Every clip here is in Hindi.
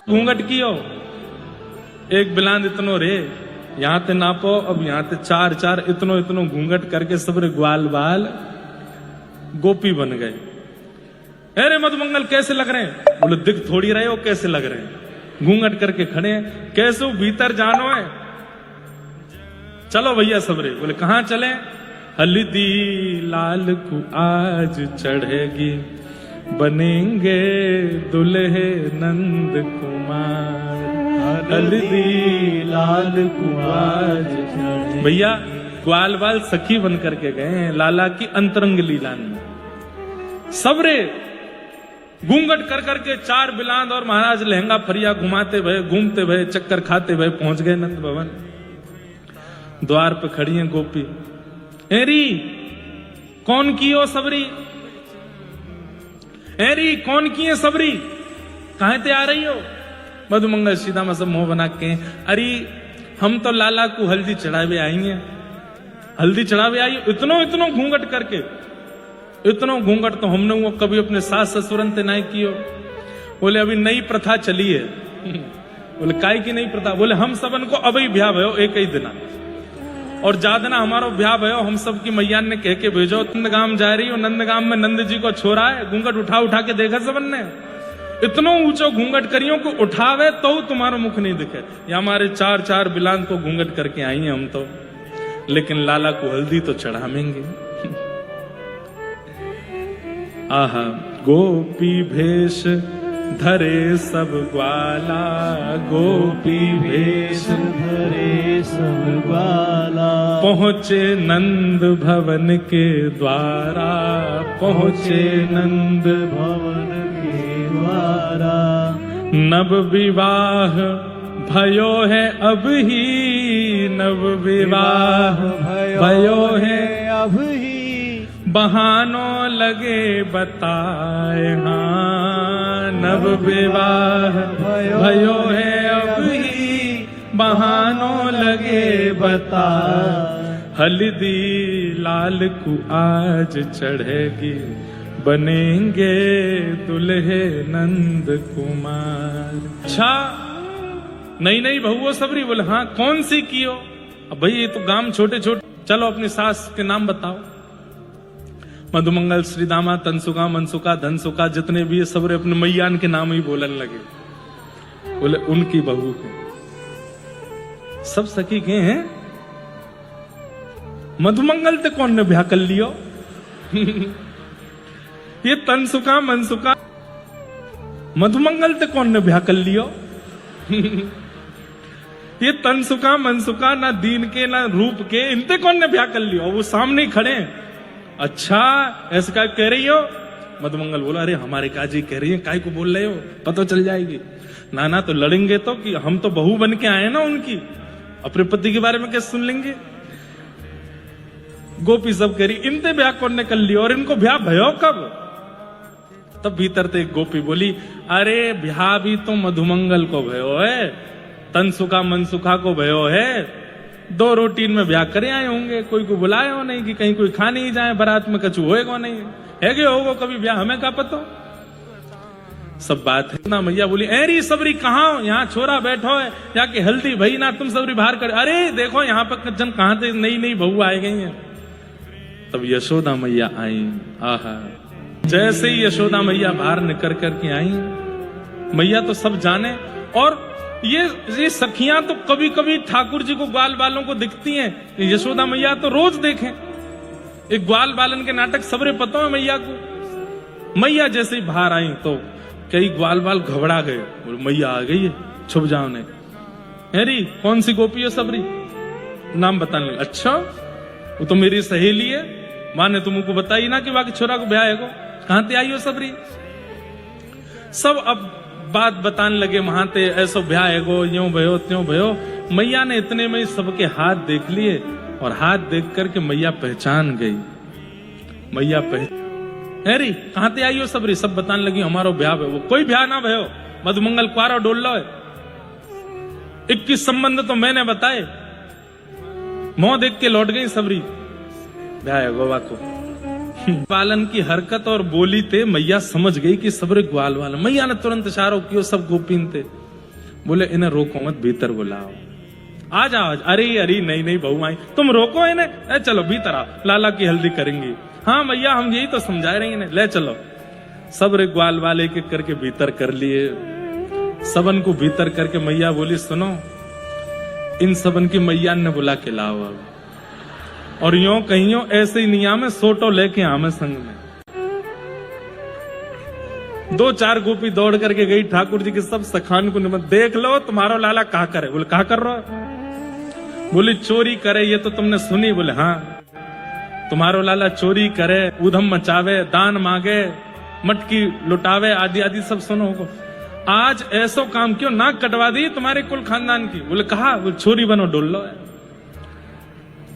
घूंघट कियो एक बिलांद इतनो रे यहाँ ते नापो अब यहाँ ते चार चार इतनो इतनो घूंघट करके सबरे ग्वाल बाल गोपी बन गए। अरे मधुमंगल कैसे लग रहे हैं? बोले दिख थोड़ी रहे हो कैसे लग रहे हैं, घूंघट करके खड़े हैं। कैसे भीतर जानो है? चलो भैया सबरे। बोले कहां चले? हल्दी लाल को आज चढ़ेगी बनेंगे दुल्हे नंद कुमार। हल्दी लाल को आज भैया ग्वाल बाल सखी बन करके गए लाला की अंतरंग लीला में। सबरे घूंघट कर करके चार बिलांद और महाराज लहंगा फरिया घुमाते भये घूमते भये चक्कर खाते भये पहुंच गए नंद भवन। द्वार पे खड़ी है गोपी। एरी कौन की हो सबरी? एरी कौन की है सबरी? कहां ते आ रही हो? मधुमंगल सीधा में सब मुंह बना के अरे हम तो लाला को हल्दी चढ़ावे आई हैं, हल्दी चढ़ावे आई। इतनो इतनो घूंघट करके, इतनो घूंघट तो हमने वो कभी अपने सास ससुरन ते नहीं कियो। बोले अभी नई प्रथा चली है। बोले काय की नई प्रथा? बोले हम सबन को अभी ब्याह भयो एक ही दिना और ज्यादा ना हमारो ब्याह भयो। हम सब की मैया ने कह के भेजो नंदगाम जा रही हो, नंदगाम में नंद जी को छोरा है। घूंघट उठा उठा के देखा सबन ने, इतनो ऊंचो घूंघट करियो को उठावे तो तुम्हारा मुख नहीं दिखे। या हमारे चार चार बिलान को घूंघट करके आई हैं हम तो, लेकिन लाला को हल्दी तो चढ़ावेंगे। आहा गोपी भेष धरे सब ग्वाला, गोपी भेष धरे सब ग्वाला। पहुंचे नंद भवन के द्वारा, पहुंचे नंद भवन के द्वारा। नव विवाह भयो है अब ही, नव विवाह भयो है अब ही। बहानों लगे बताए हाँ, नव विवाह भयो है अब ही। बहानों लगे बताए। हल्दी लाल को आज चढ़ेगी बनेंगे दुल्हे नंद कुमार। अच्छा नहीं नहीं बहुओ सबरी? बोले हाँ कौन सी कियो? अब भाई ये तो गांव छोटे छोटे, चलो अपनी सास के नाम बताओ। मधुमंगल श्रीदामा तनसुका मनसुका धनसुका जितने भी सबरे अपने मैयान के नाम ही बोलन लगे। बोले उनकी बहू है, सब सखी के हैं। मधुमंगल ते कौन ने ब्याह कर लियो? ये तनसुका मनसुका मधुमंगल ते कौन ने ब्याह कर लियो? ये तनसुका मनसुका ना दीन के ना रूप के, इनते कौन ने ब्याह कर लियो? वो सामने ही खड़े हैं। अच्छा ऐसा क्या कह रही हो? मधुमंगल बोला अरे हमारे काजी कह रही है, काय को बोल रहे हो? पता चल जाएगी। नाना तो लड़ेंगे तो कि हम तो बहू बन के आए ना उनकी, अपने पति के बारे में कैसे सुन लेंगे? गोपी सब कह रही इनते ब्याह कौन ने कर लिया और इनको ब्याह भयो कब? तब भीतर ते गोपी बोली अरे ब्याह भी तो मधुमंगल को भयो है, तनसुका मनसुखा को भयो है। दो रूटीन में ब्याह करे आए होंगे, कोई को बुलाए हो नहीं कि कहीं कोई खा नहीं जाए बारात में, कछु होएगा नहीं है कि होगा कभी ब्याह, हमें क्या पता। सब बात है ना। मैया बोली एरी सबरी कहाँ हो? यहाँ छोरा बैठो है जाके हल्दी भई ना तुम सबरी बाहर कर। अरे देखो यहाँ पर जन कहां से नई नई बहू आ गई है। तब यशोदा मैया आई। आहा जैसे ही यशोदा मैया बाहर निकल करके आई, मैया तो सब जाने। और ये सखियां तो कभी कभी ठाकुर जी को ग्वाल बालों को दिखती हैं, यशोदा मैया तो रोज देखें। एक ग्वाल बालन के नाटक सबरे पता है मैया को। मैया जैसे ही बाहर आई तो कई ग्वाल बाल घबरा गए। मैया आ गई है, छुप जाओ ने। अरे कौन सी गोपी है सबरी? नाम बताने लगे। अच्छा वो तो मेरी सहेली है, माँ ने तुमको बताई ना कि बाकी छोरा को ब्याह है को। कहां ते आई हो सबरी? सब अब बात बताने लगे वहां ते ऐसो ब्याह है गो, यूं भयो त्यों भयो। मैया ने इतने में सबके हाथ देख लिए और हाथ देख करके मैया पहचान गई। मैया अरे कहां ते आई हो सबरी? सब बताने लगी हमारो ब्याह है। वो कोई ब्याह ना भयो, मधुमंगल कुआरा डोल लो है। 21 संबंध तो मैंने बताए। मुंह देख के लौट गई सबरी। ब्याह है गोवा को। बालन की हरकत और बोली थे मैया समझ गई कि सबरे ग्वाल वाला। मैया ने तुरंत इशारों कियो, सब गोपीन थे। बोले इन्हें रोको मत, भीतर बुलाओ, आ जाओ। अरे अरे नहीं नहीं बहू आई, तुम रोको इन्हें, चलो भीतर आओ, लाला की हल्दी करेंगी। हाँ मैया हम यही तो समझा रहे हैं, ले चलो। सब रे ग्वाल वाले के करके भीतर कर लिए। सबन को भीतर करके मैया बोली सुनो, इन सबन की मैया ने बुला के लाओ अब, और यो कहियो ऐसे ही निया में सोटो लेके आमे संग में। 2-4 गोपी दौड़ करके गई ठाकुर जी के सब सखान को निमंत्रण, देख लो तुम्हारा लाला कहा करे। बोले कहा कर रहा है? बोले चोरी करे, ये तो तुमने सुनी। बोले हाँ, तुम्हारो लाला चोरी करे, उधम मचावे, दान मांगे, मटकी लुटावे, आदि आदि सब सुनो। आज ऐसो काम क्यों, नाक कटवा दी तुम्हारे कुल खानदान की। बोले कहा? बोले छोरी बनो डोल लो है,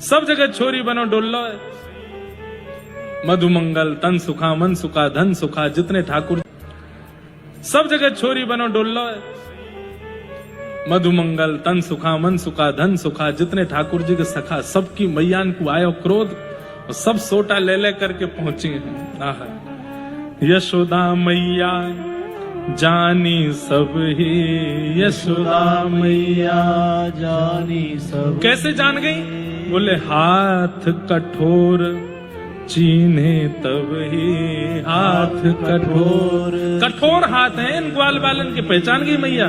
सब जगह छोरी बनो डोल लो है। मधुमंगल तन सुखा मन सुखा धन सुखा, जितने ठाकुर सब जगह छोरी बनो डोल लो है। मधुमंगल तन सुखा मन सुखा धन सुखा, जितने ठाकुर जी के सखा, सबकी मैयान को आयो क्रोध, और सब सोटा ले ले करके पहुंची हैं। यशोदा मैया जानी सब ही, यशोदा मैया जानी सब। कैसे जान गई? बोले हाथ कठोर चीन्हे तब ही, हाथ कठोर, कठोर हाथ है इन ग्वाल बालन के, पहचान गई मैया।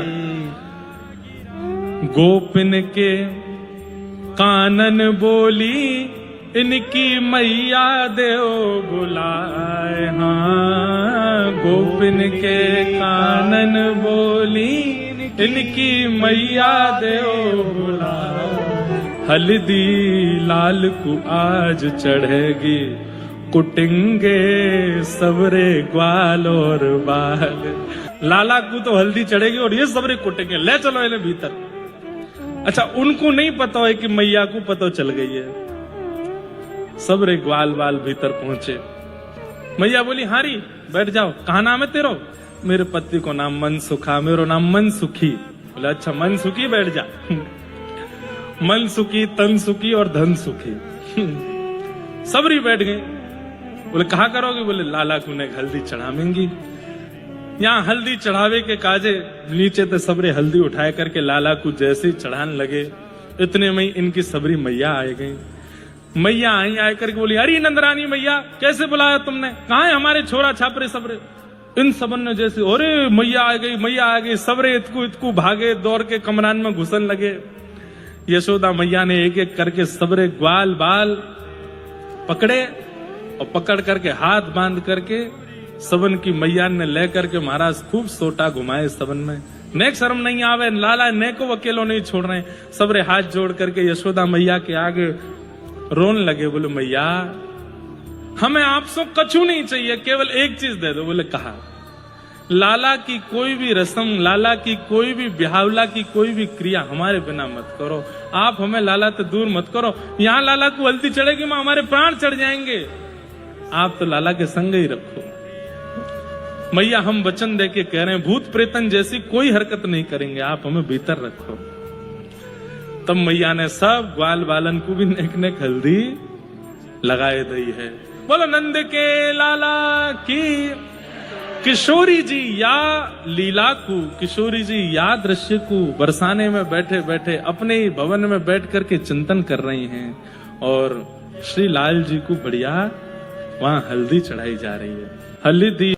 गोपिन के कानन बोली, इनकी मैया देव बुलाए। हाँ गोपिन के कानन बोली, इनकी मैया देव बुलाए। हल्दी लाल को आज चढ़ेगी, कुटेंगे सबरे ग्वाल और बाल। लाला को तो हल्दी चढ़ेगी और ये सबरे कुटेंगे, ले चलो इन्हें भीतर। अच्छा उनको नहीं पता है कि मैया को पता चल गई है। सबरे ग्वाल बाल भीतर पहुंचे। मैया बोली हारी बैठ जाओ, कहा नाम है तेरो? मेरे पति को नाम मनसुखा, मेरा नाम मनसुखी। बोला अच्छा मनसुखी बैठ जा। मन सुखी तन सुखी और धन सुखी। सबरी बैठ गए। बोले कहा करोगे? बोले लाला को ने हल्दी चढ़ावेंगी। यहाँ हल्दी चढ़ावे के काजे नीचे ते सबरे हल्दी उठाए करके लाला को जैसे ही चढ़ाने लगे, इतने में इनकी सबरी मैया आए गई। मैया आई आए करके बोली अरे नंदरानी मैया कैसे बुलाया तुमने, कहाँ है हमारे छोरा छापरे सबरे? इन सबन ने जैसे अरे मैया आ गई मैया आ गई, सबरे इतकू इतकू भागे, दौड़ के कमरान में घुसन लगे। यशोदा मैया ने एक एक करके सबरे ग्वाल बाल पकड़े और पकड़ करके हाथ बांध करके सबन की मैया ने ले करके महाराज खूब सोटा घुमाए सबन में। नेक शर्म नहीं आवे, लाला ने को अकेलो नहीं छोड़ रहे। सबरे हाथ जोड़ करके यशोदा मैया के आगे रोन लगे। बोले मैया हमें आपसे कछु नहीं चाहिए, केवल एक चीज दे दो। बोले कहा? लाला की कोई भी रस्म, लाला की कोई भी ब्याहवला की कोई भी क्रिया हमारे बिना मत करो। आप हमें लाला से दूर मत करो। यहाँ लाला को हल्दी चढ़ेगी मां हमारे प्राण चढ़ जाएंगे। आप तो लाला के संग ही रखो। मैया हम वचन दे के कह रहे हैं भूत प्रेतन जैसी कोई हरकत नहीं करेंगे, आप हमें भीतर रखो। तब मैया ने सब ग्वाल बालन को भी नेक नेक हल्दी लगाए दी है। बोलो नंद के लाला की। किशोरी जी या लीला को, किशोरी जी या दृश्य को बरसाने में बैठे बैठे अपने ही भवन में बैठ करके चिंतन कर रही हैं और श्री लाल जी को बढ़िया वहां हल्दी चढ़ाई जा रही है। हल्दी